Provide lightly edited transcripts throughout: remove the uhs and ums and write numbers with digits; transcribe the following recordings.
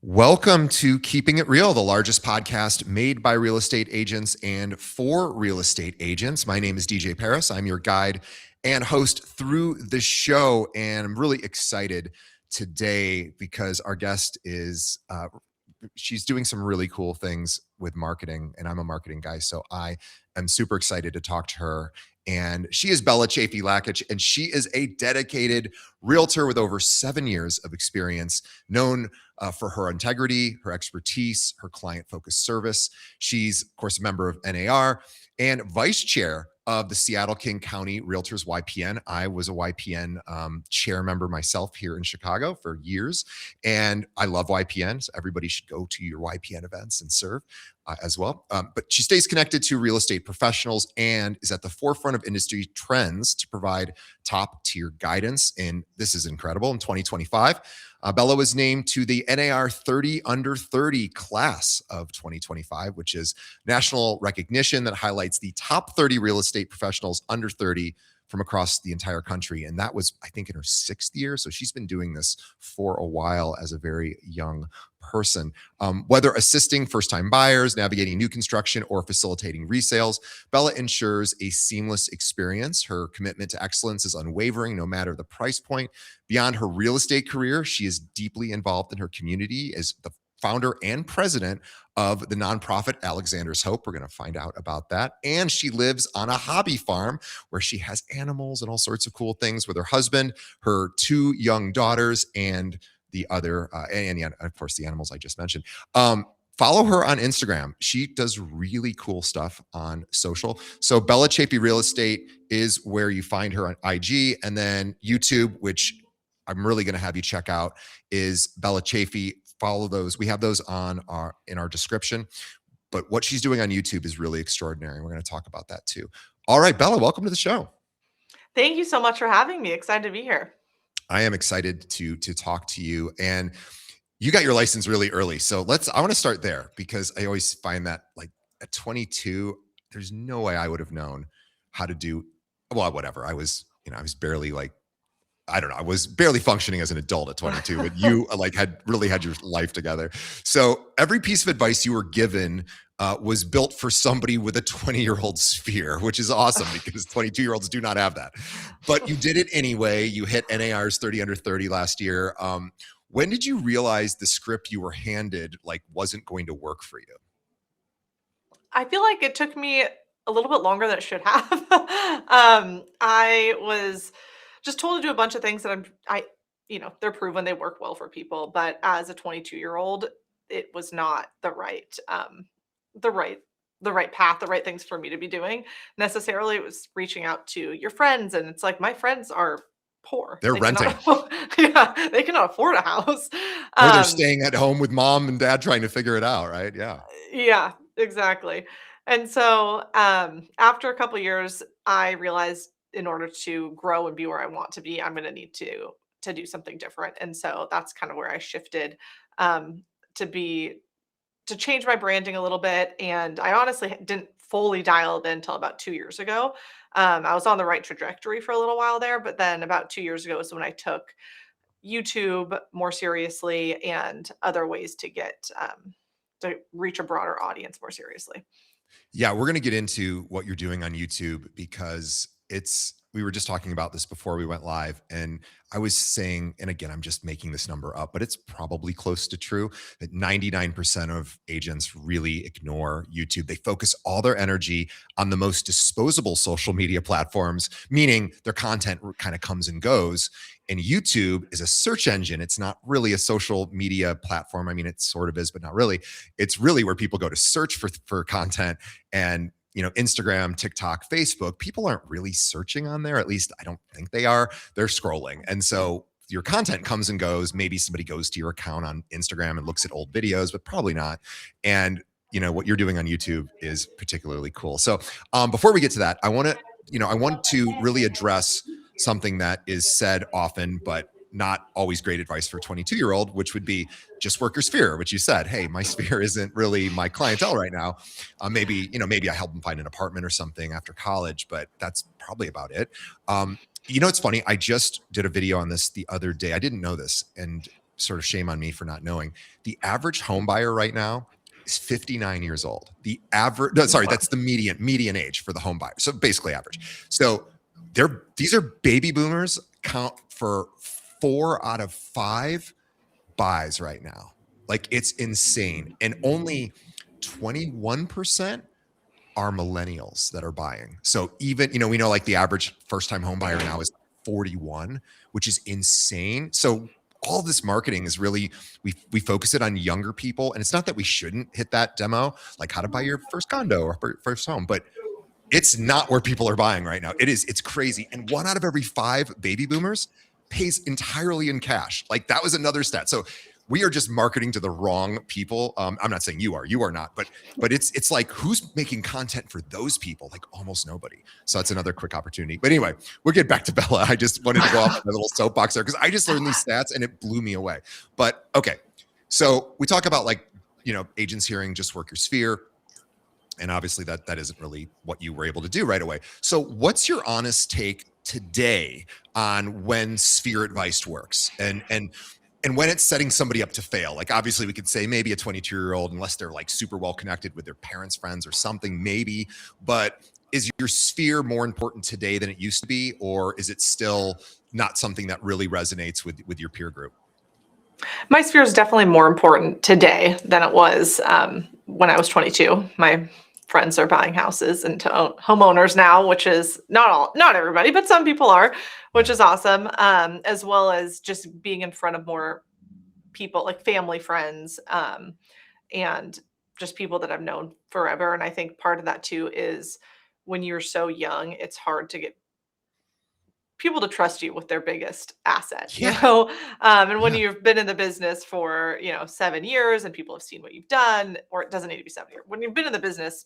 Welcome to Keeping It Real, the largest podcast made by real estate agents and for real estate agents. My name is DJ Paris. I'm your guide and host through the show. And I'm really excited today because our guest is, she's doing some really cool things with marketing. And I'm a marketing guy. So I am super excited to talk to her. And she is Chaffey Lakic, and she is a dedicated realtor with over 7 years of experience, known for her integrity, her expertise, her client-focused service. She's, of course, a member of NAR and vice chair of the Seattle King County Realtors YPN. I was a YPN chair member myself here in Chicago for years, and I love YPN. So everybody should go to your YPN events and serve as well. But she stays connected to real estate professionals and is at the forefront of industry trends to provide top tier guidance. And this is incredible. In 2025, Bella was named to the NAR 30 Under 30 class of 2025, which is national recognition that highlights the top 30 real estate professionals under 30 from across the entire country. And that was, I think, in her 6th year. So she's been doing this for a while as a very young person. Whether assisting first-time buyers, navigating new construction, or facilitating resales, Bella ensures a seamless experience. Her commitment to excellence is unwavering, no matter the price point. Beyond her real estate career, she is deeply involved in her community as the founder and president of the nonprofit Alexander's Hope. We're going to find out about that. And she lives on a hobby farm where she has animals and all sorts of cool things with her husband, her 2 young daughters, and the other, and of course, the animals I just mentioned. Follow her on Instagram. She does really cool stuff on social. So Bella Chaffey Real Estate is where you find her on IG, and then YouTube, which I'm really going to have you check out, is Bella Chaffey. Follow those. We have those in our description. But what she's doing on YouTube is really extraordinary. We're going to talk about that too. All right, Bella, welcome to the show. Thank you so much for having me. Excited to be here. I am excited to talk to you. And you got your license really early. So I want to start there because I always find that, like, at 22, there's no way I would have known how to do, well, whatever. I was barely, like, I don't know. I was barely functioning as an adult at 22, but you had your life together. So every piece of advice you were given was built for somebody with a 20-year-old sphere, which is awesome because 22-year-olds do not have that. But you did it anyway. You hit NAR's 30 Under 30 last year. When did you realize the script you were handed wasn't going to work for you? I feel like it took me a little bit longer than it should have. I was just told to do a bunch of things that they're proven they work well for people, but as a 22-year-old, it was not the right path, the right things for me to be doing necessarily. It was reaching out to your friends, and it's like, my friends are poor. They're renting. Yeah, they cannot afford a house. Or they're staying at home with mom and dad trying to figure it out, right? Yeah. Yeah, exactly. And so, after a couple years, I realized in order to grow and be where I want to be, I'm going to need to do something different. And so that's kind of where I shifted, um, to be to change my branding a little bit. And I honestly didn't fully dial it in until about 2 years ago. I was on the right trajectory for a little while there, but then about 2 years ago is when I took YouTube more seriously and other ways to reach a broader audience more seriously. Yeah, we're going to get into what you're doing on YouTube because we were just talking about this before we went live. And I was saying, and again, I'm just making this number up, but it's probably close to true that 99% of agents really ignore YouTube. They focus all their energy on the most disposable social media platforms, meaning their content kind of comes and goes. And YouTube is a search engine. It's not really a social media platform. I mean, it sort of is, but not really. It's really where people go to search for content. And Instagram, TikTok, Facebook, people aren't really searching on there. At least I don't think they are. They're scrolling. And so your content comes and goes. Maybe somebody goes to your account on Instagram and looks at old videos, but probably not. And what you're doing on YouTube is particularly cool. So before we get to that, I want to really address something that is said often, but not always great advice for a 22-year-old, which would be just work your sphere, which you said, hey, my sphere isn't really my clientele right now. Maybe I help them find an apartment or something after college, but that's probably about it. It's funny. I just did a video on this the other day. I didn't know this. And sort of shame on me for not knowing, the average home buyer right now is 59 years old. The average, no, sorry, Wow. that's the median age for the home buyer. So basically average. So these are baby boomers, count for 4 out of 5 buys right now. Like, it's insane. And only 21% are millennials that are buying. So even, we know like the average first time home buyer now is 41, which is insane. So all this marketing is really, we focus it on younger people. And it's not that we shouldn't hit that demo, like how to buy your first condo or first home, but it's not where people are buying right now. It's crazy. And 1 out of every 5 baby boomers pays entirely in cash. Like, that was another stat. So we are just marketing to the wrong people. I'm not saying you are not, but it's like, who's making content for those people? Like, almost nobody. So that's another quick opportunity. But anyway, we'll get back to Bella. I just wanted to go off my little soapbox there because I just learned these stats and it blew me away. But okay, so we talk about, like, agents hearing just work your sphere. And obviously that isn't really what you were able to do right away. So what's your honest take today on when sphere advice works and when it's setting somebody up to fail? Like, obviously we could say maybe a 22-year-old, unless they're like super well connected with their parents, friends, or something, maybe. But is your sphere more important today than it used to be, or is it still not something that really resonates with your peer group? My sphere is definitely more important today than it was when I was 22. My friends are buying houses and to own homeowners now, which is not everybody, but some people are, which is awesome. As well as just being in front of more people, like family, friends, and just people that I've known forever. And I think part of that too is when you're so young, it's hard to get people to trust you with their biggest asset, Yeah. and when Yeah. you've been in the business for 7 years and people have seen what you've done, or it doesn't need to be 7 years, when you've been in the business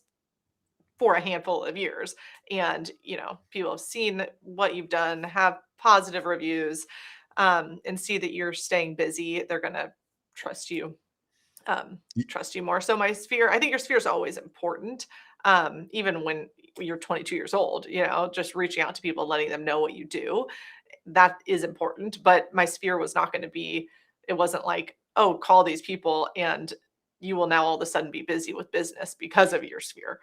for a handful of years and people have seen what you've done, have positive reviews, and see that you're staying busy, they're going to trust you, trust you more. So my sphere, I think your sphere is always important, even when you're 22 years old, just reaching out to people, letting them know what you do, that is important. But my sphere was not going to be, it wasn't like, oh, call these people and you will now all of a sudden be busy with business because of your sphere.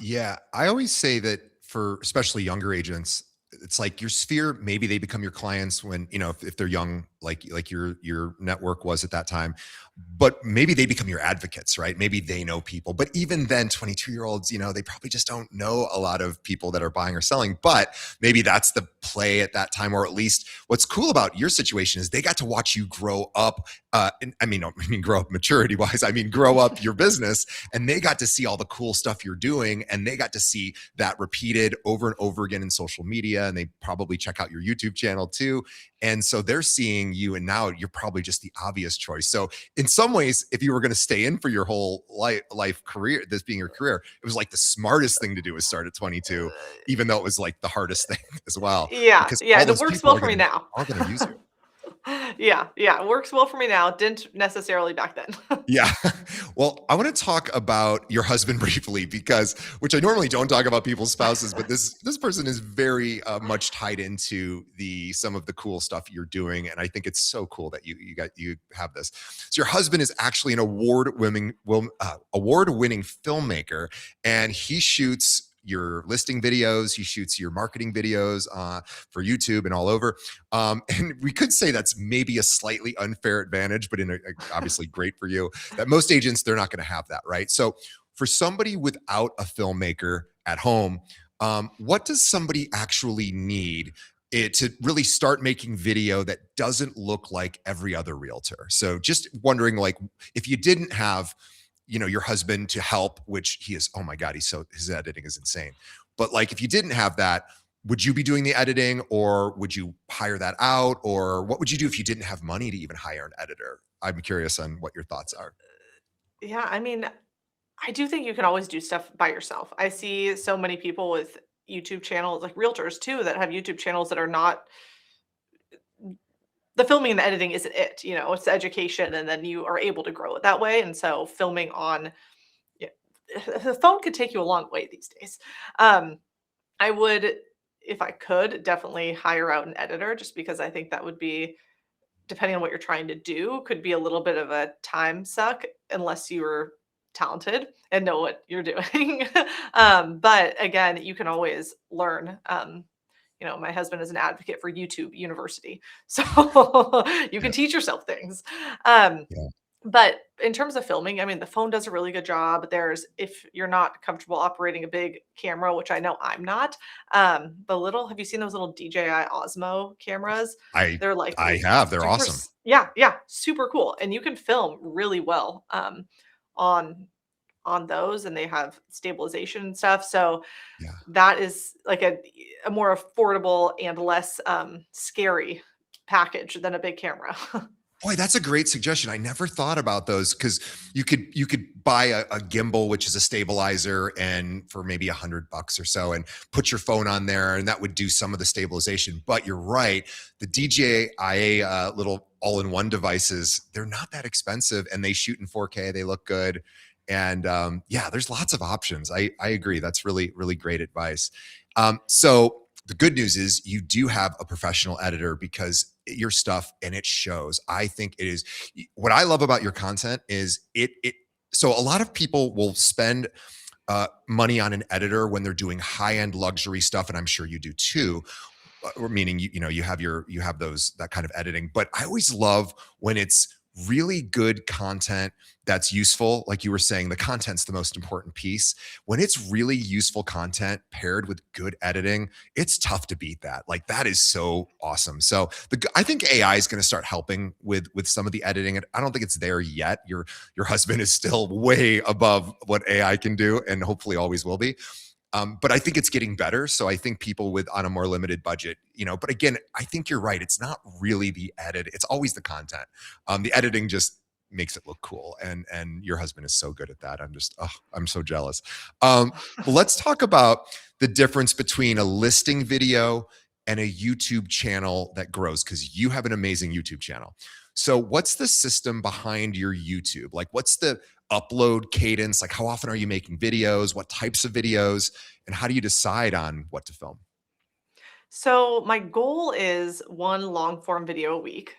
Yeah, I always say that for especially younger agents, it's like your sphere, maybe they become your clients when, if they're young, like your network was at that time, but maybe they become your advocates, right? Maybe they know people. But even then, 22-year-olds, they probably just don't know a lot of people that are buying or selling. But maybe that's the play at that time, or at least what's cool about your situation is they got to watch you grow up. And grow up maturity wise. I mean, grow up your business, and they got to see all the cool stuff you're doing, and they got to see that repeated over and over again in social media, and they probably check out your YouTube channel too. And so they're seeing you, and now you're probably just the obvious choice. So in some ways, if you were going to stay in for your whole life career, this being your career, it was like the smartest thing to do is start at 22, even though it was like the hardest thing as well, Yeah, because yeah, all and it those works people well are for me going to now. are going to use you. Yeah, yeah, it works well for me now. Didn't necessarily back then. Yeah. Well, I want to talk about your husband briefly because, which I normally don't talk about people's spouses, but this person is very much tied into some of the cool stuff you're doing, and I think it's so cool that you have this. So your husband is actually an award-winning filmmaker, and he shoots your listing videos, he shoots your marketing videos for YouTube and all over. And we could say that's maybe a slightly unfair advantage, but obviously great for you, that most agents, they're not going to have that, right? So for somebody without a filmmaker at home, what does somebody actually need to really start making video that doesn't look like every other realtor? So just wondering, like, if you didn't have, your husband to help, which he is, oh my God, his editing is insane. But like, if you didn't have that, would you be doing the editing, or would you hire that out? Or what would you do if you didn't have money to even hire an editor? I'm curious on what your thoughts are. Yeah, I mean, I do think you can always do stuff by yourself. I see so many people with YouTube channels, like realtors too, that have YouTube channels that are not, the filming and the editing isn't it, it's the education, and then you are able to grow it that way. And so filming on, yeah, the phone could take you a long way these days. Um, I would, if I could, definitely hire out an editor, just because I think that would be depending on what you're trying to do, could be a little bit of a time suck unless you're talented and know what you're doing. But again, you can always learn. My husband is an advocate for YouTube University, so you Yeah. can teach yourself things. Um, Yeah. but in terms of filming, I mean, the phone does a really good job. If you're not comfortable operating a big camera, which I know I'm not, have you seen those little DJI Osmo cameras? I They're like I these have. They're awesome. yeah, yeah, super cool. And you can film really well on on those, and they have stabilization and stuff. So Yeah. that is like a more affordable and less scary package than a big camera. Boy, that's a great suggestion. I never thought about those because you could buy a gimbal, which is a stabilizer, and for maybe $100 or so, and put your phone on there, and that would do some of the stabilization. But you're right, the DJI little all-in-one devices, they're not that expensive, and they shoot in 4K. They look good, and yeah, there's lots of options. I agree. That's really really great advice. So the good news is you do have a professional editor because your stuff and it shows. I think it is what I love about your content is it so a lot of people will spend money on an editor when they're doing high-end luxury stuff, and I'm sure you do too, or meaning you have those that kind of editing. But I always love when it's really good content that's useful. Like you were saying, the content's the most important piece. When it's really useful content paired with good editing, it's tough to beat that. Like that is so awesome. So I think AI is going to start helping with some of the editing. And I don't think it's there yet. Your husband is still way above what AI can do, and hopefully always will be. But I think it's getting better. So I think people with on a more limited budget, but again, I think you're right. It's not really the edit. It's always the content. The editing just makes it look cool. And your husband is so good at that. I'm so jealous. Well, let's talk about the difference between a listing video and a YouTube channel that grows, because you have an amazing YouTube channel. So what's the system behind your YouTube? Like what's the upload cadence? Like how often are you making videos? What types of videos? And how do you decide on what to film? So my goal is one long form video a week.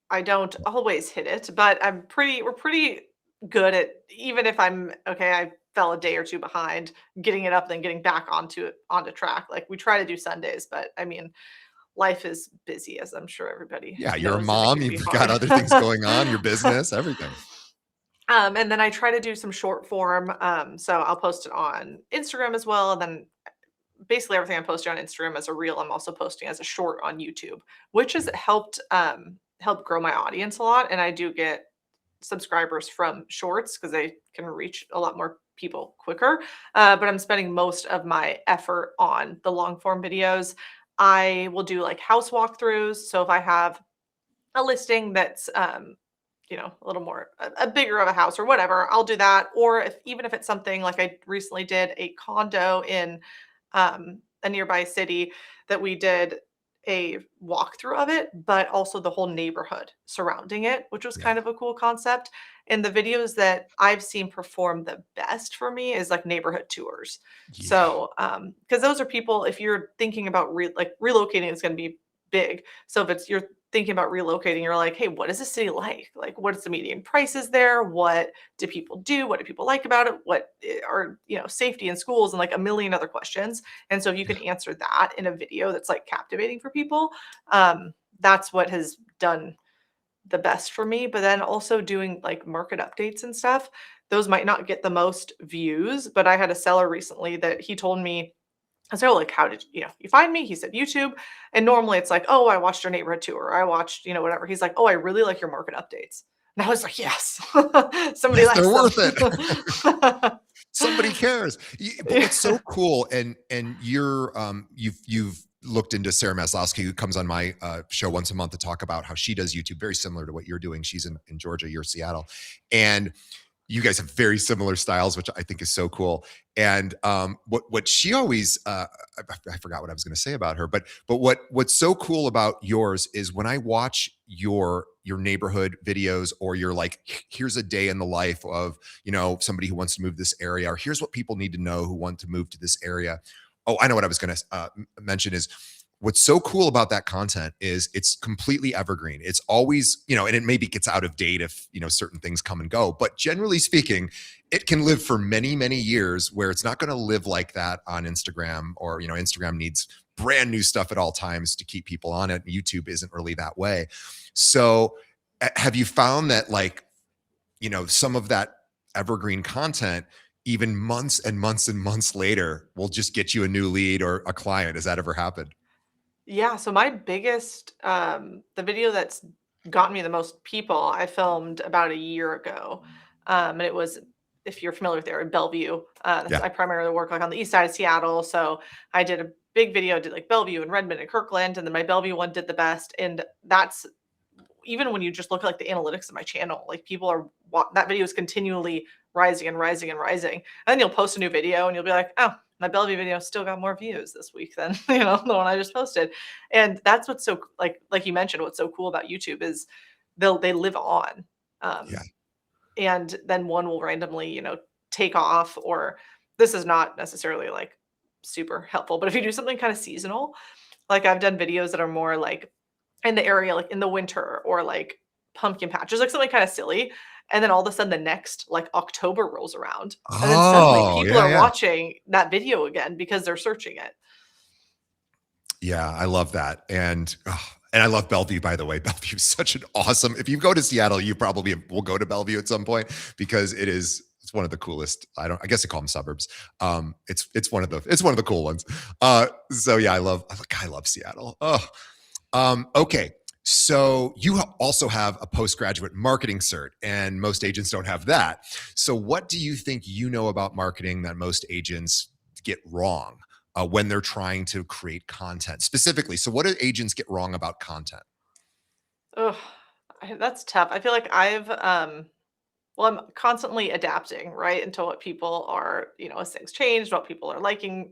I don't always hit it, but we're pretty good at, even if I fell a day or two behind, getting it up, then getting back onto track. Like we try to do Sundays, but I mean, life is busy, as I'm sure everybody Yeah, you're a knows, and it mom, can be you've got hard. other things going on, your business, everything. And then I try to do some short form. So I'll post it on Instagram as well. And then basically everything I'm posting on Instagram as a reel, I'm also posting as a short on YouTube, which has Yeah. helped grow my audience a lot. And I do get subscribers from shorts because they can reach a lot more people quicker. But I'm spending most of my effort on the long form videos. I will do like house walkthroughs. So if I have a listing that's a little more a bigger of a house or whatever, I'll do that. Or even if it's something like I recently did a condo in a nearby city that we did a walkthrough of it, but also the whole neighborhood surrounding it, which was Yeah. kind of a cool concept. And the videos that I've seen perform the best for me is like neighborhood tours. Yeah. So, because those are people, if you're thinking about like relocating, is going to be big. So if you're thinking about relocating, you're like, hey, what is the city like? Like, what's the median prices there? What do people do? What do people like about it? What are, safety in schools, and like a million other questions. And so if you can answer that in a video that's like captivating for people, that's what has done the best for me. But then also doing like market updates and stuff, those might not get the most views. But I had a seller recently that he told me, I said, "Oh, like, how did you find me?" He said, "YouTube." And normally it's like, "Oh, I watched your neighborhood tour. Or I watched, whatever." He's like, "Oh, I really like your market updates." And I was like, "Yes, somebody Yes, they're likes them." worth it. Somebody cares. But what's so cool, and you've looked into Sarah Maslowski, who comes on my show once a month to talk about how she does YouTube, very similar to what you're doing. She's in Georgia, you're Seattle, and you guys have very similar styles, which I think is so cool. And what she always I forgot what I was going to say about her, but what's so cool about yours is when I watch your neighborhood videos, or you're like, here's a day in the life of somebody who wants to move to this area, or here's what people need to know who want to move to this area. Oh, I know what I was going to mention is what's so cool about that content is it's completely evergreen. It's always, and it maybe gets out of date if, certain things come and go, but generally speaking, it can live for many, many years, where it's not going to live like that on Instagram, or, Instagram needs brand new stuff at all times to keep people on it. YouTube isn't really that way. So have you found that, like, some of that evergreen content, even months and months and months later, will just get you a new lead or a client? Has that ever happened? Yeah, so my biggest, the video that's gotten me the most people, I filmed about a year ago. And it was, if you're familiar with the area, Bellevue. Yeah. I primarily work like on the east side of Seattle. So I did a big video, did like Bellevue and Redmond and Kirkland, and then my Bellevue one did the best. And that's, even when you just look at like the analytics of my channel, like people are, that video is continually rising and rising and rising. And then you'll post a new video and you'll be like, oh, my Bellevue video still got more views this week than the one I just posted. And that's what's so, like you mentioned, what's so cool about YouTube is they live on. Yeah. And then one will randomly, take off. Or this is not necessarily like super helpful, but if you do something kind of seasonal, like I've done videos that are more like in the area, like in the winter, or like pumpkin patches, like something kind of silly. And then all of a sudden the next like October rolls around. And then suddenly Oh, people yeah, are yeah. watching that video again because they're searching it. Yeah, I love that. And I love Bellevue, by the way. Bellevue is such an awesome. If you go to Seattle, you probably will go to Bellevue at some point, because it's one of the coolest. I guess they call them suburbs. It's one of the cool ones. So yeah, I love Seattle. Oh, okay. So you also have a postgraduate marketing cert, and most agents don't have that. So what do you think about marketing that most agents get wrong when they're trying to create content specifically? So what do agents get wrong about content? Ugh, that's tough. I feel like well, I'm constantly adapting, right? Into what people are, as things change, what people are liking,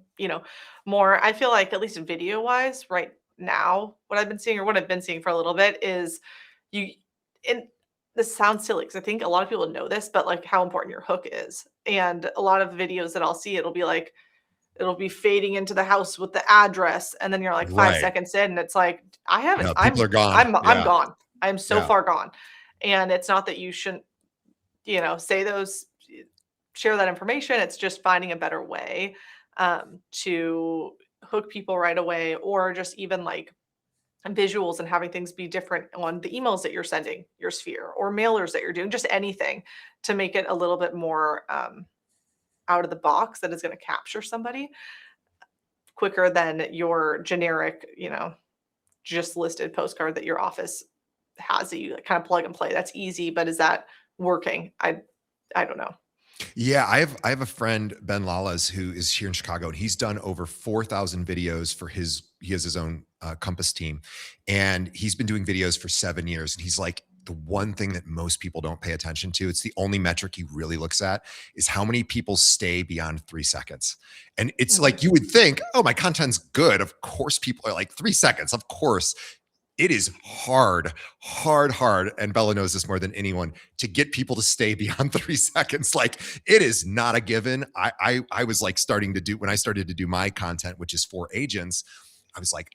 more. I feel like, at least video wise, right now, what I've been seeing, or what I've been seeing for a little bit, is you, and this sounds silly because I think a lot of people know this, but like how important your hook is. And a lot of videos that I'll see, it'll be like, it'll be fading into the house with the address. And then you're like five Right. seconds in, and it's like, I haven't, Yeah, people are gone. I'm Yeah. gone. I'm so Yeah. far gone. And it's not that you shouldn't, say those, share that information. It's just finding a better way to hook people right away, or just even like visuals and having things be different on the emails that you're sending your sphere, or mailers that you're doing, just anything to make it a little bit more out of the box, that is going to capture somebody quicker than your generic, just listed postcard that your office has, that you like kind of plug and play. That's easy, but is that working? I don't know. Yeah, I have a friend, Ben Lalas, who is here in Chicago, and he's done over 4,000 videos for he has his own Compass team, and he's been doing videos for 7 years. And he's like, the one thing that most people don't pay attention to, it's the only metric he really looks at, is how many people stay beyond 3 seconds. And it's Mhm. like, you would think, oh, my content's good. Of course, people are like 3 seconds. Of course. It is hard, hard, hard. And Bella knows this more than anyone, to get people to stay beyond 3 seconds. Like, it is not a given. I was like when I started to do my content, which is for agents, I was like,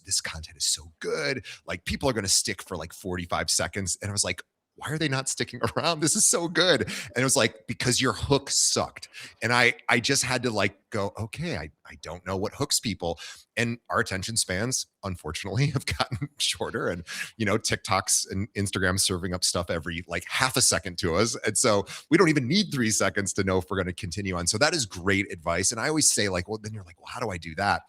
this content is so good. Like, people are going to stick for like 45 seconds. And I was like, why are they not sticking around? This is so good. And it was like, because your hook sucked. And I just had to like go, okay, I don't know what hooks people. And our attention spans, unfortunately, have gotten shorter. And, TikToks and Instagram serving up stuff every like half a second to us. And so we don't even need 3 seconds to know if we're going to continue on. So that is great advice. And I always say, like, well, then you're like, well, how do I do that?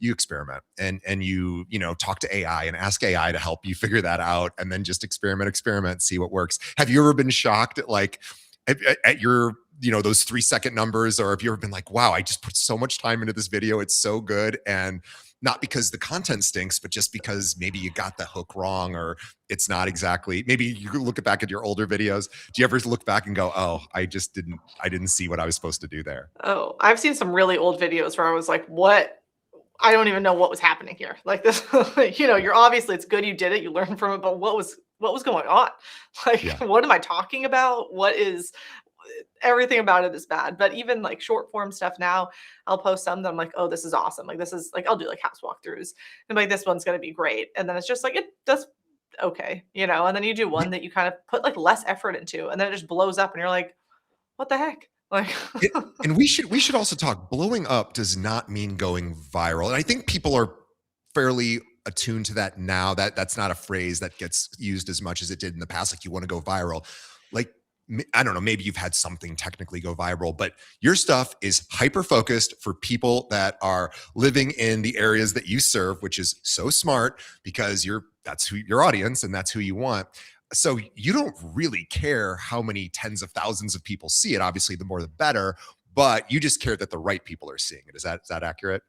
You experiment, and you talk to AI and ask AI to help you figure that out, and then just experiment, see what works. Have you ever been shocked at like at your those 3 second numbers, or have you ever been like, wow, I just put so much time into this video, it's so good, and not because the content stinks, but just because maybe you got the hook wrong, or it's not exactly, maybe you look back at your older videos. Do you ever look back and go, oh, I didn't see what I was supposed to do there? Oh, I've seen some really old videos where I was like, what? I don't even know what was happening here. Like this, you're obviously, it's good you did it, you learned from it, but what was going on? Like, Yeah. what am I talking about? What is, everything about it is bad. But even like short form stuff now, I'll post some that I'm like, oh, this is awesome. Like this is like I'll do like house walkthroughs and like this one's gonna be great. And then it's just like it does okay, and then you do one that you kind of put like less effort into and then it just blows up and you're like, what the heck? Like It, and we should also talk. Blowing up does not mean going viral, and I think people are fairly attuned to that now. That's not a phrase that gets used as much as it did in the past. Like you want to go viral, like I don't know. Maybe you've had something technically go viral, but your stuff is hyper focused for people that are living in the areas that you serve, which is so smart because that's who your audience and that's who you want. So you don't really care how many tens of thousands of people see it. Obviously, the more the better, but you just care that the right people are seeing it. Is that accurate?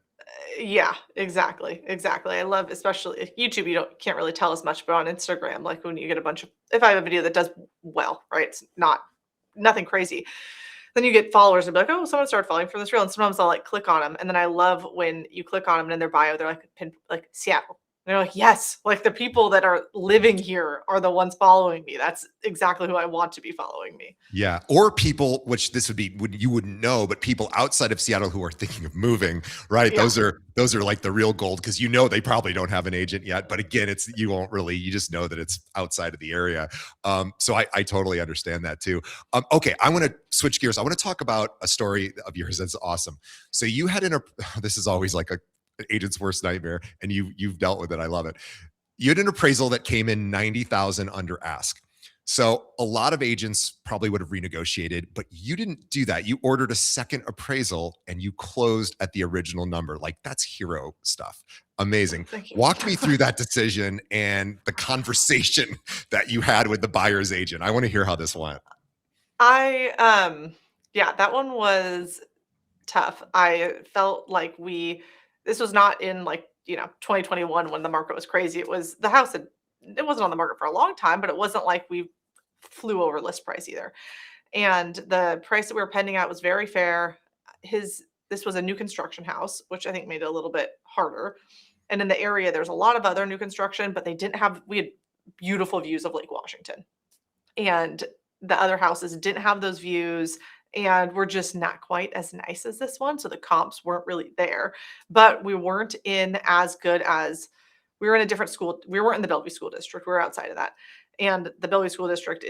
yeah, exactly. I love especially YouTube, you can't really tell as much, but on Instagram, like when you get a bunch of if I have a video that does well, right? It's nothing crazy. Then you get followers and be like, oh, someone started following for this reel. And sometimes I'll like click on them. And then I love when you click on them and in their bio, they're like like Seattle. And they're like, yes, like the people that are living here are the ones following me. That's exactly who I want to be following me. Yeah. Or people, which this you wouldn't know, but people outside of Seattle who are thinking of moving, right? Yeah. Those are like the real gold because they probably don't have an agent yet. But again, you just know that it's outside of the area. So I totally understand that too. Okay, I want to switch gears. I want to talk about a story of yours that's awesome. So you had this is always like an agent's worst nightmare, and you've dealt with it. I love it. You had an appraisal that came in 90,000 under ask. So a lot of agents probably would have renegotiated, but you didn't do that. You ordered a second appraisal and you closed at the original number. Like that's hero stuff. Amazing. Thank you. Walk me through that decision and the conversation that you had with the buyer's agent. I want to hear how this went. Yeah, that one was tough. I felt like this was not in like, 2021 when the market was crazy. It was the house it wasn't on the market for a long time, but it wasn't like we flew over list price either. And the price that we were pending at was very fair. This was a new construction house, which I think made it a little bit harder. And in the area, there's a lot of other new construction, but we had beautiful views of Lake Washington. And the other houses didn't have those views and were just not quite as nice as this one. So the comps weren't really there, but we weren't in as good as we were in a different school. We weren't in the Bellevue School District. We were outside of that. And the Bellevue School District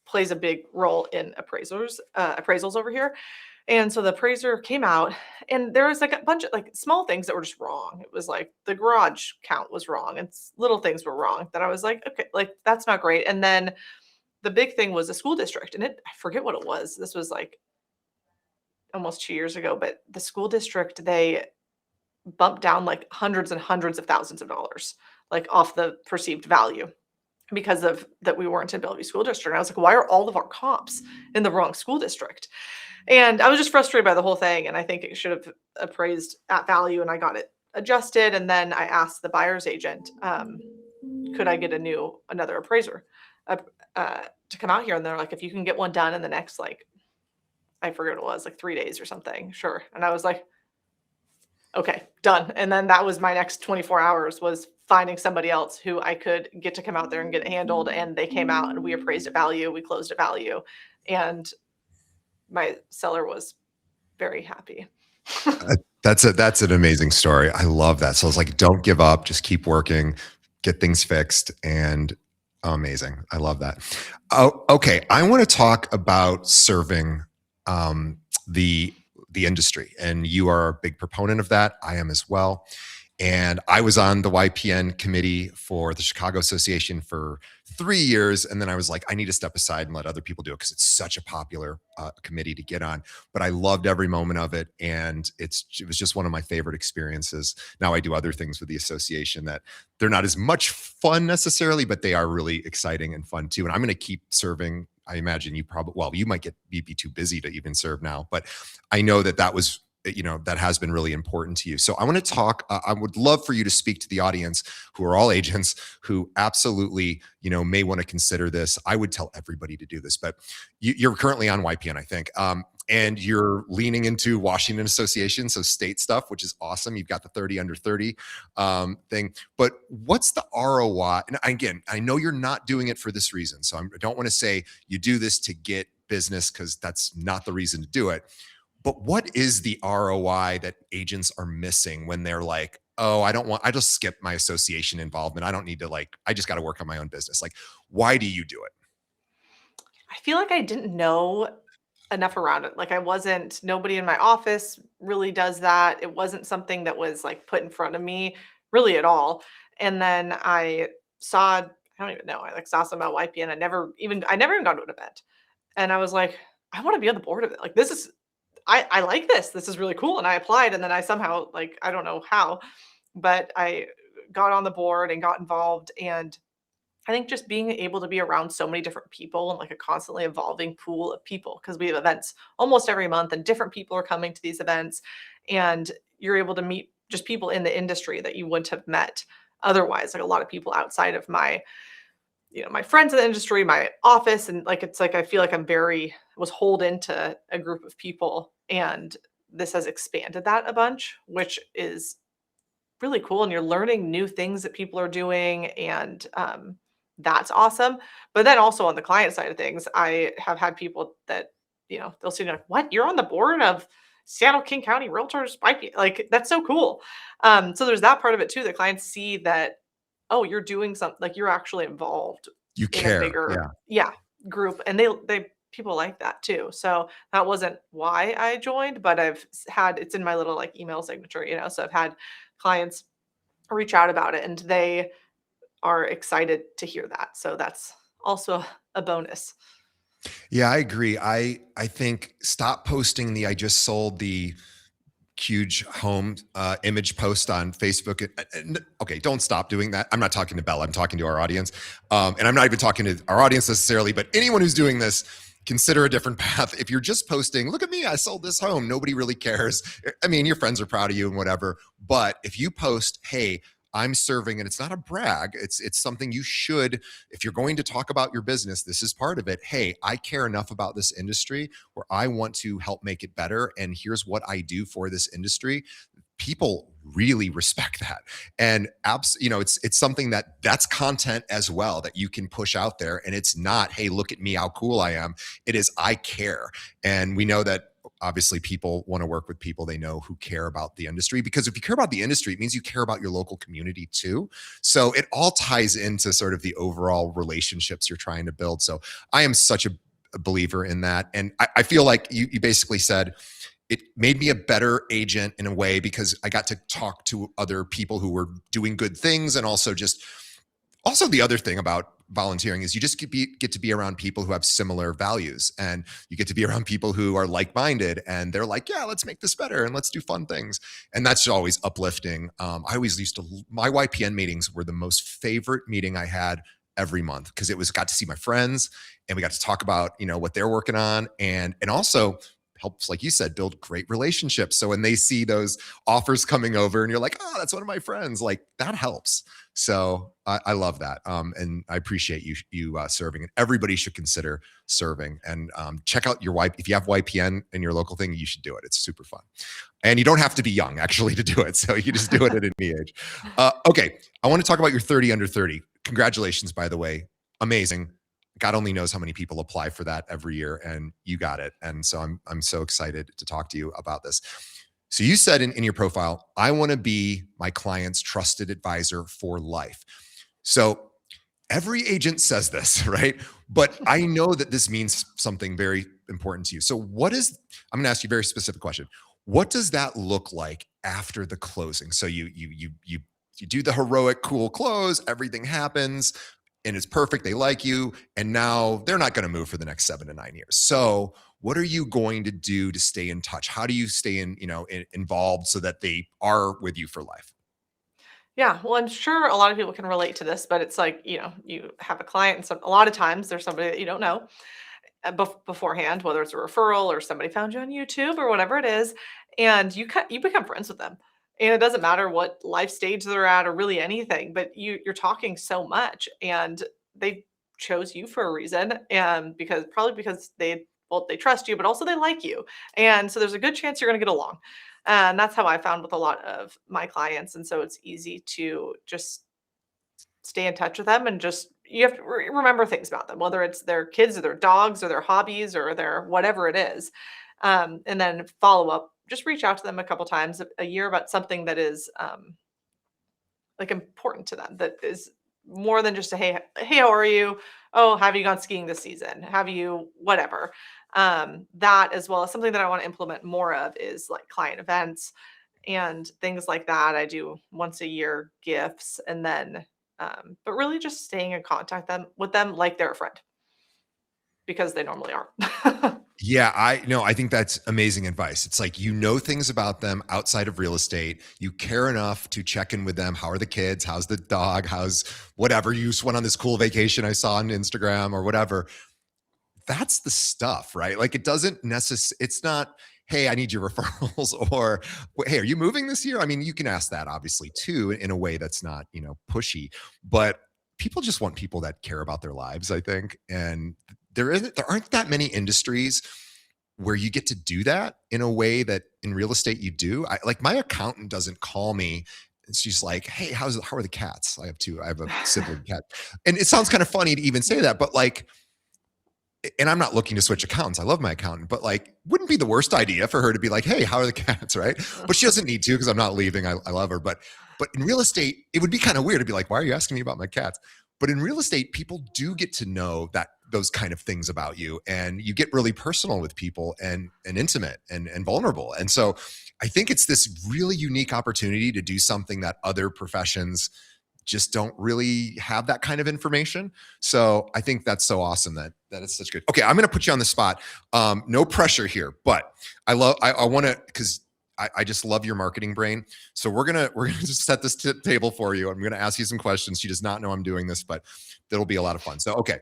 plays a big role in appraisals over here. And so the appraiser came out and there was like a bunch of like small things that were just wrong. It was like the garage count was wrong and little things were wrong that I was like, okay, like that's not great. And then the big thing was the school district and I forget what it was. This was like almost 2 years ago, but the school district, they bumped down like hundreds and hundreds of thousands of dollars, like off the perceived value because of that we weren't in Bellevue School District. And I was like, why are all of our comps in the wrong school district? And I was just frustrated by the whole thing. And I think it should have appraised at value and I got it adjusted. And then I asked the buyer's agent, could I get another appraiser to come out here? And they're like, if you can get one done in the next, like, I forget what it was, like 3 days or something. Sure. And I was like, okay, done. And then that was my next 24 hours was finding somebody else who I could get to come out there and get it handled. And they came out and we appraised at value. We closed at value. And my seller was very happy. That's an amazing story. I love that. So it's like, don't give up, just keep working, get things fixed, and amazing. I love that. Oh, okay. I want to talk about serving the industry, and you are a big proponent of that. I am as well. And I was on the YPN committee for the Chicago Association for 3 years. And then I was like, I need to step aside and let other people do it because it's such a popular committee to get on. But I loved every moment of it. And it was just one of my favorite experiences. Now I do other things with the association that they're not as much fun necessarily, but they are really exciting and fun too. And I'm going to keep serving. I imagine you you might be too busy to even serve now, but I know that was, that has been really important to you. So I want to talk, I would love for you to speak to the audience who are all agents who absolutely, may want to consider this. I would tell everybody to do this, but you're currently on YPN, I think. And you're leaning into Washington Association, so state stuff, which is awesome. You've got the 30 under 30 thing, but what's the ROI? And again, I know you're not doing it for this reason. So I don't want to say you do this to get business because that's not the reason to do it. But what is the ROI that agents are missing when they're like, oh, I just skip my association involvement. I don't need to I just got to work on my own business. Like, why do you do it? I feel like I didn't know enough around it. Like I wasn't nobody in my office really does that. It wasn't something that was like put in front of me really at all. And then I don't even know. I like saw some about YPN. I never even gone to an event. And I was like, I want to be on the board of it. Like this is I like this. This is really cool. And I applied and then I somehow like I don't know how, but I got on the board and got involved and I think just being able to be around so many different people and like a constantly evolving pool of people because we have events almost every month and different people are coming to these events and you're able to meet just people in the industry that you wouldn't have met otherwise, like a lot of people outside of my my friends in the industry, my office, and like it's like I feel like I'm very was holed into a group of people and this has expanded that a bunch, which is really cool, and you're learning new things that people are doing, and, that's awesome. But then also on the client side of things, I have had people that, they'll see like, "What? You're on the board of Seattle King County Realtors?" Like, that's so cool. So there's that part of it too. The clients see that, "Oh, you're doing something like, you're actually involved You in a care. bigger" Yeah. yeah, group, and they people like that too. So that wasn't why I joined, but I've had it's in my little, like, email signature, so I've had clients reach out about it and they are excited to hear that. So that's also a bonus. Yeah, I agree. I think stop posting the I just sold the huge home image post on Facebook. Okay, don't stop doing that. I'm not talking to Bella. I'm talking to our audience, and I'm not even talking to our audience necessarily. But anyone who's doing this, consider a different path. If you're just posting, look at me, I sold this home. Nobody really cares. I mean, your friends are proud of you and whatever. But if you post, hey, I'm serving, and it's not a brag. It's something you should. If you're going to talk about your business, this is part of it. Hey, I care enough about this industry where I want to help make it better. And here's what I do for this industry. People really respect that. And it's something that's content as well that you can push out there. And it's not, hey, look at me, how cool I am. It is, I care. And we know that obviously people want to work with people they know who care about the industry, because if you care about the industry, it means you care about your local community too. So it all ties into sort of the overall relationships you're trying to build. So I am such a believer in that. And I feel like you basically said it made me a better agent in a way because I got to talk to other people who were doing good things. And also the other thing about volunteering is you just get to be around people who have similar values, and you get to be around people who are like-minded and they're like, yeah, let's make this better and let's do fun things. And that's always uplifting. I always my YPN meetings were the most favorite meeting I had every month because got to see my friends and we got to talk about, what they're working on, and also helps, like you said, build great relationships. So when they see those offers coming over and you're like, oh, that's one of my friends, like that helps. So I love that. And I appreciate you serving, and everybody should consider serving, and check out your if you have YPN in your local thing, you should do it. It's super fun. And you don't have to be young actually to do it. So you can just do it at any age. Okay. I want to talk about your 30 under 30. Congratulations, by the way. Amazing. God only knows how many people apply for that every year, and you got it. And so I'm so excited to talk to you about this. So you said in your profile, I want to be my client's trusted advisor for life. So every agent says this, right? But I know that this means something very important to you. So I'm going to ask you a very specific question. What does that look like after the closing? So you do the heroic, cool close, everything happens and it's perfect. They like you. And now they're not going to move for the next 7 to 9 years. So what are you going to do to stay in touch? How do you stay involved so that they are with you for life? Yeah, well, I'm sure a lot of people can relate to this, but it's like, you have a client and a lot of times there's somebody that you don't know beforehand, whether it's a referral or somebody found you on YouTube or whatever it is, and you become friends with them. And it doesn't matter what life stage they're at or really anything, but you're talking so much and they chose you for a reason, and because they trust you, but also they like you. And so there's a good chance you're going to get along. And that's how I found with a lot of my clients. And so it's easy to just stay in touch with them and just you have to remember things about them, whether it's their kids or their dogs or their hobbies or their whatever it is. And then follow up, just reach out to them a couple times a year about something that is like important to them, that is more than just a hey, how are you? Oh, have you gone skiing this season? Have you whatever? That, as well as something that I want to implement more of, is like client events and things like that. I do once a year gifts, and then but really just staying in contact with them like they're a friend, because they normally are. Yeah, I think that's amazing advice. It's like you know things about them outside of real estate. You care enough to check in with them. How are the kids? How's the dog? How's whatever? You just went on this cool vacation I saw on Instagram or whatever. That's the stuff, right? Like it doesn't necessarily, it's not, hey, I need your referrals or hey, are you moving this year? I mean, you can ask that obviously too in a way that's not, pushy, but people just want people that care about their lives, I think. And there aren't that many industries where you get to do that in a way that in real estate you do. I like my accountant doesn't call me and she's like, "Hey, how are the cats?" I have two. I have a sibling cat. And it sounds kind of funny to even say that, but like and I'm not looking to switch accountants. I love my accountant, but like, wouldn't be the worst idea for her to be like, "Hey, how are the cats?" Right? But she doesn't need to because I'm not leaving. I love her, but in real estate, it would be kind of weird to be like, "Why are you asking me about my cats?" But in real estate, people do get to know that those kind of things about you, and you get really personal with people and intimate and vulnerable. And so, I think it's this really unique opportunity to do something that other professions just don't really have that kind of information. So I think that's so awesome that it's such good. Okay, I'm going to put you on the spot. No pressure here, but I want to because I just love your marketing brain. So we're gonna just set this table for you. I'm going to ask you some questions. She does not know I'm doing this, but that'll be a lot of fun. So okay,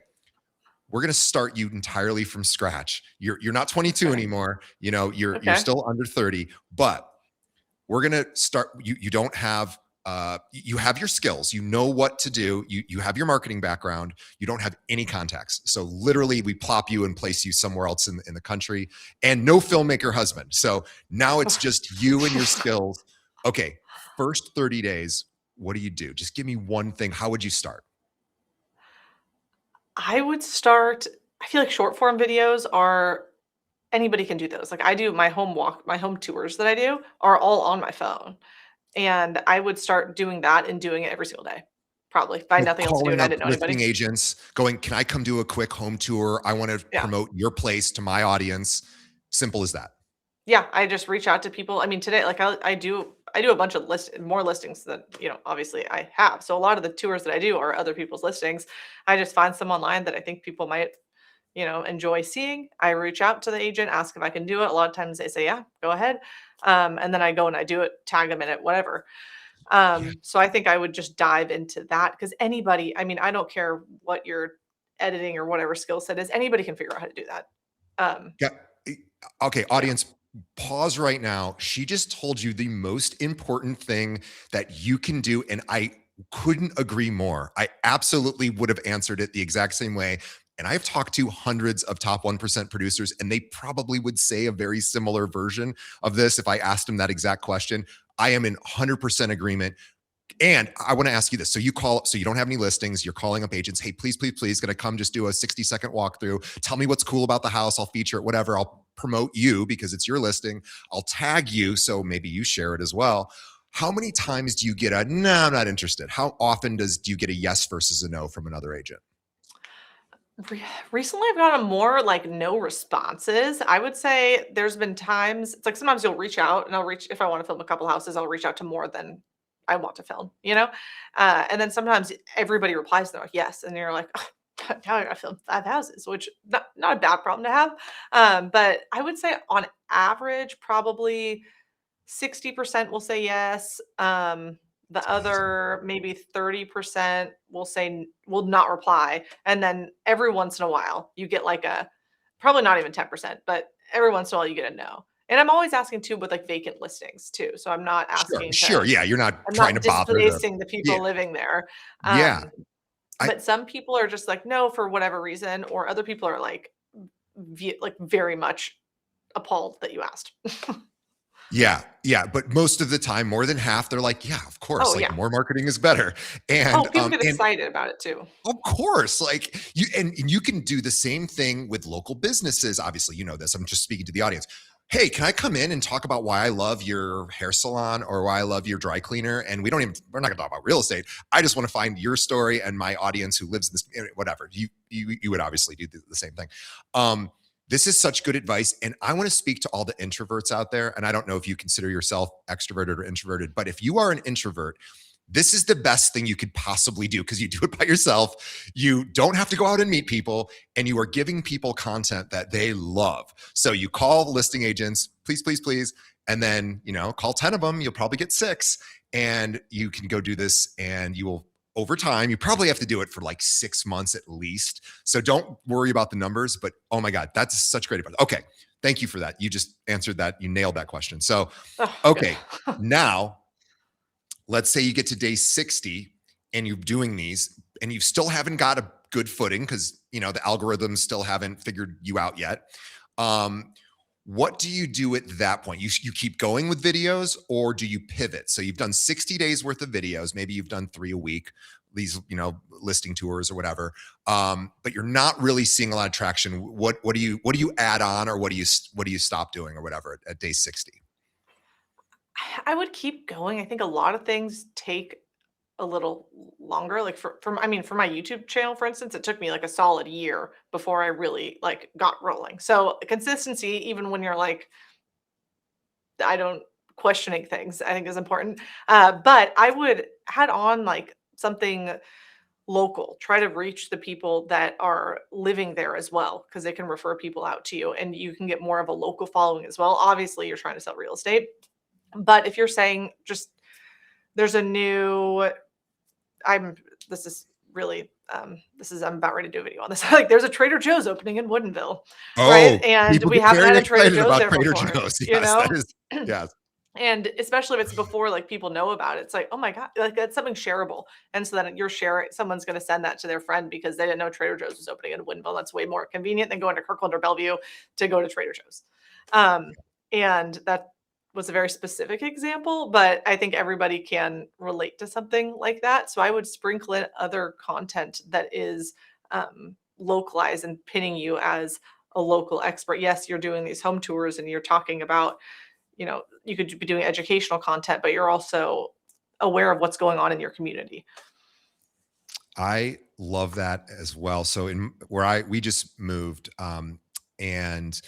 we're going to start you entirely from scratch. You're not 22 Okay. anymore. You're Okay. still under 30, but we're going to start you don't have you have your skills, you know what to do, you have your marketing background, you don't have any contacts, so literally we plop you and place you somewhere else in the country, and no filmmaker husband, so now it's just you and your skills. Okay, first 30 days, what do you do? Just give me one thing. How would you start? I would start. I feel like short form videos are, anybody can do those. Like, I do my home tours that I do are all on my phone. And I would start doing that and doing it every single day. Probably. If I had So nothing else to do calling and I up didn't know listing anybody. agents going, can I come do a quick home tour? I want to Yeah. promote your place to my audience. Simple as that. Yeah, I just reach out to people. I mean, today, like, I do a bunch of more listings than, obviously I have. So a lot of the tours that I do are other people's listings. I just find some online that I think people might, enjoy seeing. I reach out to the agent, ask if I can do it. A lot of times they say, "Yeah, go ahead." And then I go and I do it, tag them in it, whatever. Yeah. So I think I would just dive into that, because anybody, I mean, I don't care what your editing or whatever skill set is, anybody can figure out how to do that. Um, Yeah. Okay, yeah. audience, pause right now. She just told you the most important thing that you can do, and I couldn't agree more. I absolutely would have answered it the exact same way. And I've talked to hundreds of top 1% producers, and they probably would say a very similar version of this if I asked them that exact question. I am in 100% agreement. And I want to ask you this. So you call up, so you don't have any listings. You're calling up agents. Hey, please, please, please, going to come just do a 60-second walkthrough. Tell me what's cool about the house. I'll feature it, whatever. I'll promote you because it's your listing. I'll tag you. So maybe you share it as well. How many times do you get a, no, I'm not interested? How often do you get a yes versus a no from another agent? Recently, I've gotten more like no responses. I would say there's been times, it's like sometimes you'll reach out and I'll reach, if I want to film a couple houses, I'll reach out to more than I want to film, you know? And then sometimes everybody replies, they're like, yes. And you're like, now I gotta film 5 houses, which not a bad problem to have. But I would say on average, probably 60% will say yes. The It's amazing. other maybe 30% will not reply. And then every once in a while, you get like a, probably not even 10%, but every once in a while you get a no. And I'm always asking too with like vacant listings too. So I'm not Sure, asking sure. Yeah, you're not I'm trying to not bother to. displacing the Yeah, people living there. yeah. Um, I but some people are just like no for whatever reason, or other people are like like very much appalled that you asked. Yeah, yeah, but most of the time, more than half, they're like, "Yeah, of Oh, course, like, yeah. more marketing is better." Oh, people get excited about it too. of course, like, and you can do the same thing with local businesses, obviously, you know this, I'm just speaking to the audience. "Hey, can I come in and talk about why I love your hair salon or why I love your dry cleaner?" And we're not gonna talk about real estate. I just wanna find your story and my audience who lives in this, whatever. You would obviously do the same thing. Um, this is such good advice, and I wanna speak to all the introverts out there, and I don't know if you consider yourself extroverted or introverted, but if you are an introvert, this is the best thing you could possibly do because you do it by yourself. You don't have to go out and meet people, and you are giving people content that they love. So you call listing agents, please, please, please, and then, call 10 of them. You'll probably get six, and you can go do this, and you will, over time, you probably have to do it for like 6 months at least. So don't worry about the numbers, but oh my God, that's such great advice. Okay. Thank you for that. You just answered that. You nailed that question. So, Oh, good. okay. Now, let's say you get to day 60 and you're doing these and you still haven't got a good footing because the algorithms still haven't figured you out yet. um, what do you do at that point? You keep going with videos, or do you pivot? So you've done 60 days worth of videos, maybe you've done 3 a week, these listing tours or whatever, but you're not really seeing a lot of traction. What do you add on, or what do you stop doing or whatever at day 60? I would keep going. I think a lot of things take a little longer. Like I mean, for my YouTube channel, for instance, it took me like a solid year before I really like got rolling. So consistency, even when you're like, I don't questioning things, I think is important. But I would add on like something local. Try to reach the people that are living there as well, because they can refer people out to you, and you can get more of a local following as well. Obviously, you're trying to sell real estate, but if you're saying just there's a new I'm this is really I'm about ready to do a video on this. Like there's a Trader Joe's opening in Woodinville, right? Oh, And people we get haven't very had a Trader excited Joe's about there Trader before, Joe's. you Yes, that know? is, yes. And especially if it's before like people know about it, it's like, oh my God, like that's something shareable. And so then you're sharing, someone's going to send that to their friend because they didn't know Trader Joe's was opening in Woodinville. That's way more convenient than going to Kirkland or Bellevue to go to Trader Joe's. Um, and that was a very specific example, but I think everybody can relate to something like that. So I would sprinkle in other content that is localized and pinning you as a local expert. Yes, you're doing these home tours and you're talking about, you could be doing educational content, but you're also aware of what's going on in your community. I love that as well. So in where we just moved, and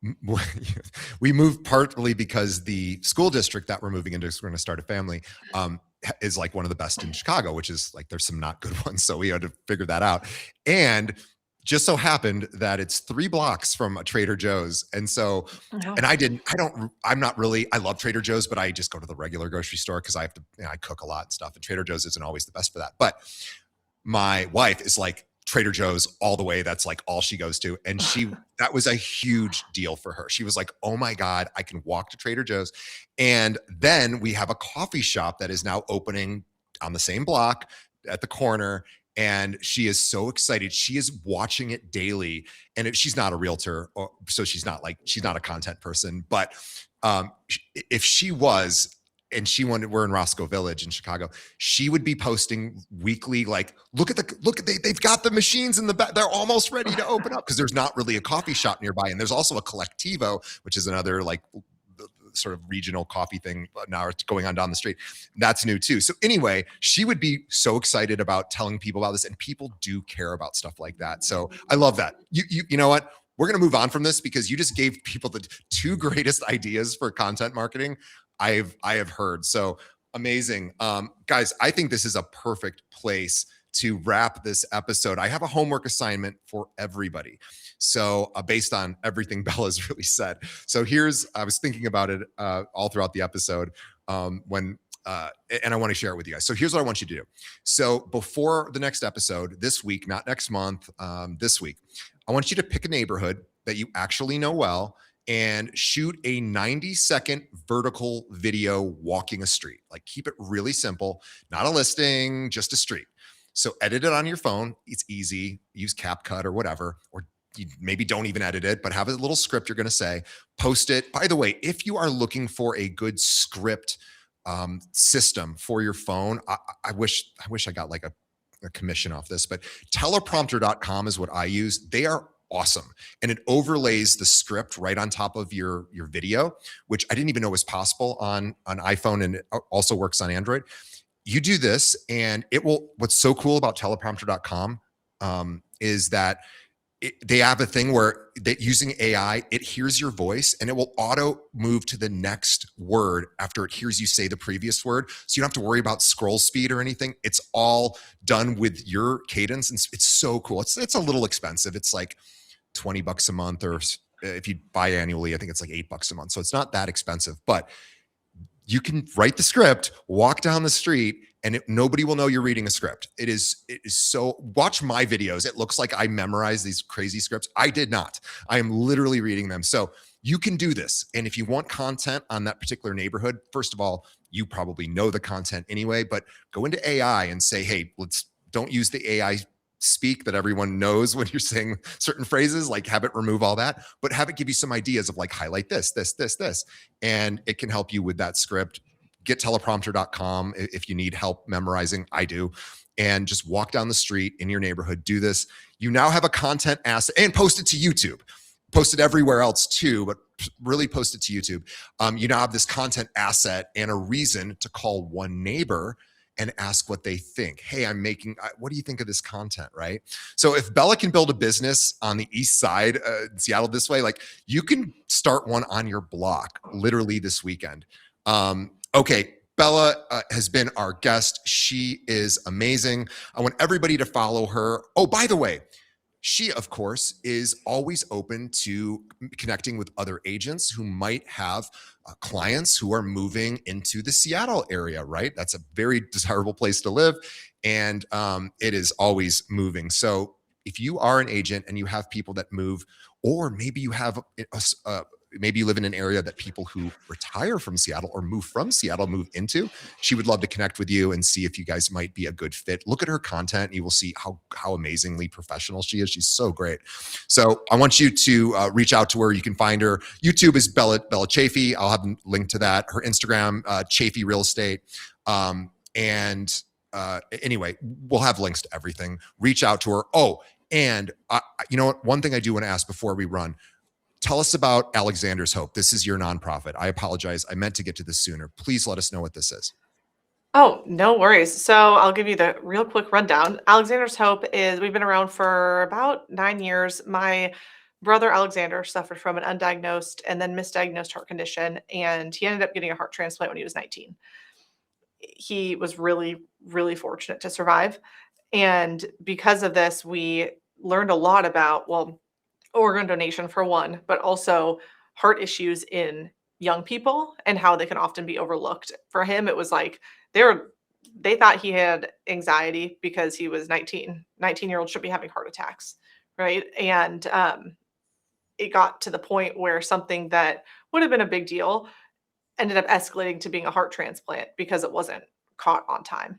m- we moved partly because the school district that we're moving into, is we're going to start a family, is like one of the best in Chicago, which is like there's some not good ones. So we had to figure that out. And just so happened that it's 3 blocks from a Trader Joe's. And so, Yeah. and I'm not really, I love Trader Joe's, but I just go to the regular grocery store because I have to, I cook a lot and stuff. And Trader Joe's isn't always the best for that. But my wife is like Trader Joe's all the way. That's like all she goes to. And that was a huge deal for her. She was like, oh my God, I can walk to Trader Joe's. And then we have a coffee shop that is now opening on the same block at the corner. And she is so excited. She is watching it daily. And she's not a realtor, so she's not a content person. But if she was, and we're in Roscoe Village in Chicago, she would be posting weekly, like, they've got the machines in the back. They're almost ready to open up, because there's not really a coffee shop nearby. And there's also a Collectivo, which is another like sort of regional coffee thing now it's going on down the street. That's new too. So anyway, she would be so excited about telling people about this, and people do care about stuff like that. So I love that. You know what? We're going to move on from this because you just gave people the 2 greatest ideas for content marketing I have heard. So amazing. Guys, I think this is a perfect place to wrap this episode. I have a homework assignment for everybody. So based on everything Bella's really said. So I was thinking about it all throughout the episode, and I want to share it with you guys. So here's what I want you to do. So before the next episode this week, not next month, this week, I want you to pick a neighborhood that you actually know well and shoot a 90-second vertical video walking a street. Like, keep it really simple, not a listing, just a street. So edit it on your phone. It's easy. Use CapCut or whatever, or you maybe don't even edit it, but have a little script you're going to say, post it. By the way, if you are looking for a good script system for your phone, I wish I got like a commission off this, but teleprompter.com is what I use. They are awesome. And it overlays the script right on top of your video, which I didn't even know was possible on iPhone, and it also works on Android. You do this and it will, what's so cool about teleprompter.com is that they have a thing where that using AI, it hears your voice and it will auto move to the next word after it hears you say the previous word. So you don't have to worry about scroll speed or anything. It's all done with your cadence. And it's so cool. It's a little expensive. It's like $20 a month, or if you buy annually, I think it's like $8 a month. So it's not that expensive, but you can write the script, walk down the street, and nobody will know you're reading a script. It is so, watch my videos. It looks like I memorize these crazy scripts. I did not. I am literally reading them. So you can do this. And if you want content on that particular neighborhood, first of all, you probably know the content anyway, but go into AI and say, hey, don't use the AI speak that everyone knows when you're saying certain phrases, like have it remove all that, but have it give you some ideas of like highlight this. And it can help you with that script. Get teleprompter.com if you need help memorizing. I do. And just walk down the street in your neighborhood, do this. You now have a content asset, and post it to YouTube. Post it everywhere else too, but really post it to YouTube. You now have this content asset and a reason to call one neighbor and ask what they think. Hey, what do you think of this content, right? So if Bella can build a business on the east side, Seattle this way, like you can start one on your block literally this weekend. Okay, Bella has been our guest. She is amazing. I want everybody to follow her. Oh, by the way, she, of course, is always open to connecting with other agents who might have clients who are moving into the Seattle area, right? That's a very desirable place to live, and it is always moving. So if you are an agent and you have people that move, or maybe you have maybe you live in an area that people who retire from Seattle or move from Seattle move into, she would love to connect with you and see if you guys might be a good fit. Look at her content and you will see how amazingly professional she is. She's so great. So I want you to reach out to her. You can find her. YouTube is Bella Chaffey. I'll have a link to that. Her Instagram, Chaffey Real Estate. Anyway, we'll have links to everything. Reach out to her. Oh, and you know what? One thing I do want to ask before we run, tell us about Alexander's Hope. This is your nonprofit. I apologize. I meant to get to this sooner. Please let us know what this is. Oh, no worries. So I'll give you the real quick rundown. Alexander's Hope is, we've been around for about 9 years. My brother Alexander suffered from an undiagnosed and then misdiagnosed heart condition, and he ended up getting a heart transplant when he was 19. He was really, really fortunate to survive. And because of this, we learned a lot about, well, organ donation for one, but also heart issues in young people and how they can often be overlooked. For him, it was like they thought he had anxiety because he was 19. 19-year-olds should be having heart attacks, right? And it got to the point where something that would have been a big deal ended up escalating to being a heart transplant because it wasn't caught on time.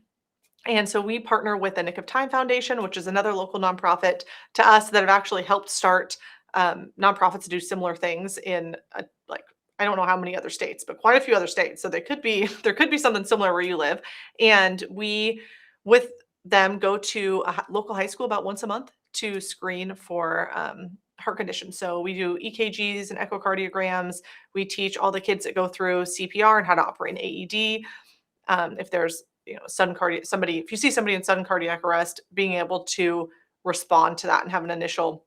And so we partner with the Nick of Time Foundation, which is another local nonprofit to us that have actually helped start nonprofits to do similar things in I don't know how many other states, but quite a few other states. So there could be something similar where you live. And we, with them, go to a local high school about once a month to screen for heart conditions. So we do EKGs and echocardiograms. We teach all the kids that go through CPR and how to operate an AED. If there's if you see somebody in sudden cardiac arrest, being able to respond to that and have an initial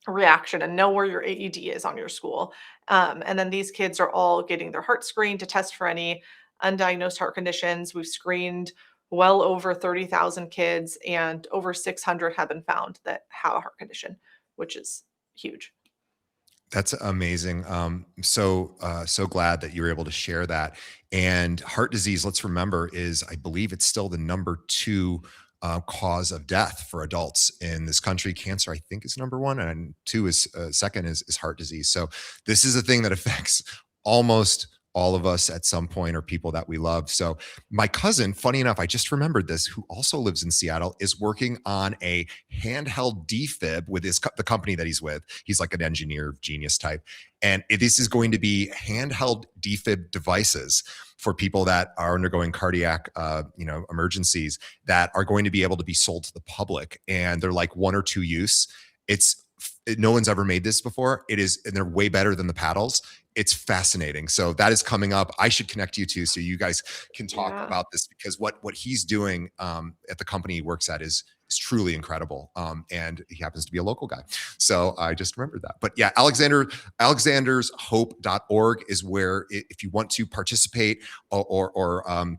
reaction and know where your AED is on your school. And then these kids are all getting their heart screened to test for any undiagnosed heart conditions. We've screened well over 30,000 kids, and over 600 have been found that have a heart condition, which is huge. That's amazing. So glad that you were able to share that. And heart disease, let's remember, I believe it's still the number 2 cause of death for adults in this country. Cancer, I think, is number 1, and 2 is second is heart disease. So this is a thing that affects almost all of us at some point are people that we love. So my cousin, funny enough, I just remembered this, who also lives in Seattle, is working on a handheld defib with the company that he's with. He's like an engineer genius type. And this is going to be handheld defib devices for people that are undergoing cardiac, emergencies, that are going to be able to be sold to the public. And they're like 1 or 2 use. No one's ever made this before. And they're way better than the paddles. It's fascinating. So that is coming up. I should connect you two so you guys can talk about this, because what he's doing at the company he works at is truly incredible. And he happens to be a local guy. So I just remembered that. But yeah, alexandershope.org is where, if you want to participate or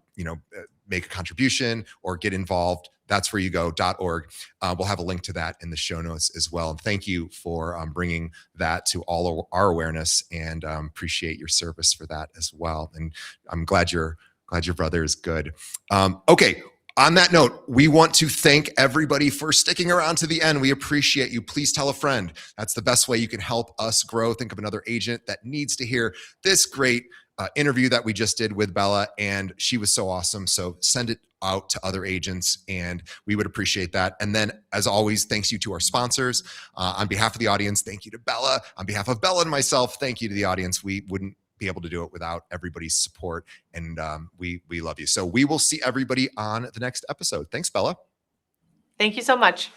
make a contribution or get involved, that's where you go, .org. We'll have a link to that in the show notes as well. And thank you for bringing that to all of our awareness, and appreciate your service for that as well. And I'm glad your brother is good. Okay. On that note, we want to thank everybody for sticking around to the end. We appreciate you. Please tell a friend. That's the best way you can help us grow. Think of another agent that needs to hear this great interview that we just did with Bella, and she was so awesome. So send it out to other agents, and we would appreciate that. And then, as always, thanks you to our sponsors. On behalf of the audience, thank you to Bella. On behalf of Bella and myself, thank you to the audience. We wouldn't be able to do it without everybody's support, and we love you. So we will see everybody on the next episode. Thanks, Bella. Thank you so much.